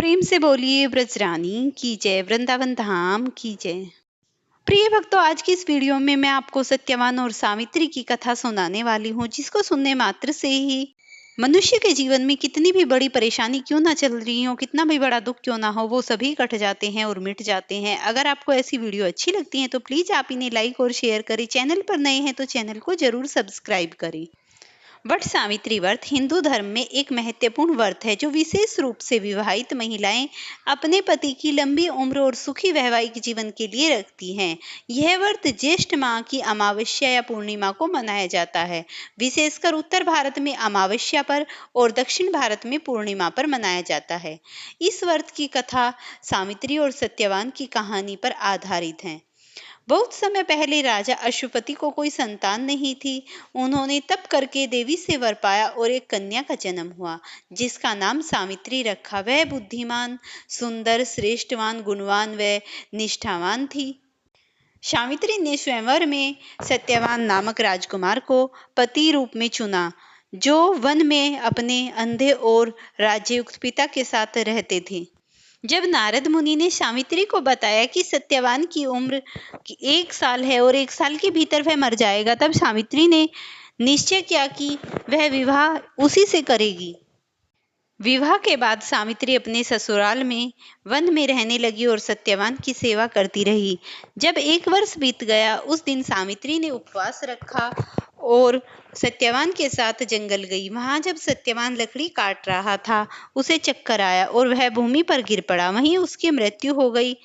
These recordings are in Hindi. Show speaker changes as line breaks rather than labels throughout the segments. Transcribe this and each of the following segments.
प्रेम से बोलिए ब्रजरानी की जय, वृंदावन धाम की जय। प्रिय भक्तों, आज की इस वीडियो में मैं आपको सत्यवान और सावित्री की कथा सुनाने वाली हूँ, जिसको सुनने मात्र से ही मनुष्य के जीवन में कितनी भी बड़ी परेशानी क्यों ना चल रही हो, कितना भी बड़ा दुख क्यों ना हो, वो सभी कट जाते हैं और मिट जाते हैं। अगर आपको ऐसी वीडियो अच्छी लगती है तो प्लीज आप इन्हें लाइक और शेयर करें। चैनल पर नए हैं तो चैनल को जरूर सब्सक्राइब करें। वट सावित्री व्रत हिंदू धर्म में एक महत्वपूर्ण व्रत है, जो विशेष रूप से विवाहित महिलाएं अपने पति की लंबी उम्र और सुखी वैवाहिक जीवन के लिए रखती हैं। यह व्रत ज्येष्ठ माह की अमावस्या या पूर्णिमा को मनाया जाता है। विशेषकर उत्तर भारत में अमावस्या पर और दक्षिण भारत में पूर्णिमा पर मनाया जाता है। इस व्रत की कथा सावित्री और सत्यवान की कहानी पर आधारित है। बहुत समय पहले राजा अश्वपति को कोई संतान नहीं थी। उन्होंने तप करके देवी से वर पाया और एक कन्या का जन्म हुआ, जिसका नाम सावित्री रखा। वह बुद्धिमान, सुंदर, श्रेष्ठवान, गुणवान व निष्ठावान थी। सावित्री ने स्वयंवर में सत्यवान नामक राजकुमार को पति रूप में चुना, जो वन में अपने अंधे और राज्ययुक्त पिता के साथ रहते थे। जब नारद मुनि ने सावित्री को बताया कि सत्यवान की उम्र 1 साल है और 1 साल के भीतर वह मर जाएगा, तब सावित्री ने निश्चय किया कि वह विवाह उसी से करेगी। विवाह के बाद सावित्री अपने ससुराल में वन में रहने लगी और सत्यवान की सेवा करती रही। जब 1 वर्ष बीत गया, उस दिन सावित्री ने उपवास रखा और सत्यवान के साथ जंगल गई। वहां जब सत्यवान लकड़ी काट रहा था, उसे चक्कर आया और वह भूमि पर गिर पड़ा। वहीं उसकी मृत्यु हो गई।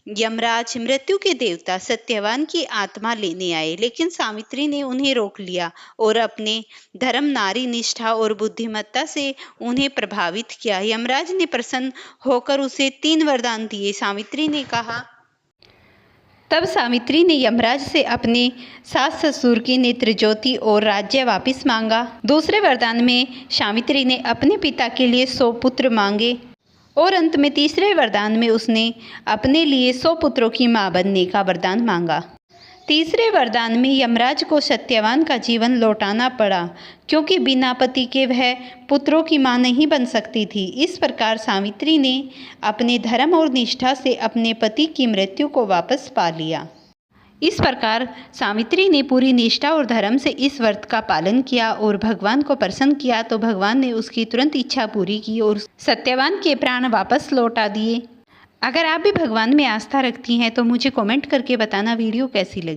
यमराज, मृत्यु के देवता, सत्यवान की आत्मा लेने आए, लेकिन सावित्री ने उन्हें रोक लिया और अपने धर्म, नारी निष्ठा और बुद्धिमत्ता से उन्हें प्रभावित किया। यमराज ने प्रसन्न होकर उसे 3 वरदान दिए। तब सावित्री ने यमराज से अपने सास ससुर की नेत्र ज्योति और राज्य वापस मांगा। दूसरे वरदान में सावित्री ने अपने पिता के लिए 100 पुत्र मांगे और अंत में तीसरे वरदान में उसने अपने लिए 100 पुत्रों की मां बनने का वरदान मांगा। तीसरे वरदान में यमराज को सत्यवान का जीवन लौटाना पड़ा, क्योंकि बिना पति के वह पुत्रों की मां नहीं बन सकती थी। इस प्रकार सावित्री ने अपने धर्म और निष्ठा से अपने पति की मृत्यु को वापस पा लिया। इस प्रकार सावित्री ने पूरी निष्ठा और धर्म से इस व्रत का पालन किया और भगवान को प्रसन्न किया, तो भगवान ने उसकी तुरंत इच्छा पूरी की और सत्यवान के प्राण वापस लौटा दिए। अगर आप भी भगवान में आस्था रखती हैं तो मुझे कमेंट करके बताना वीडियो कैसी लगी।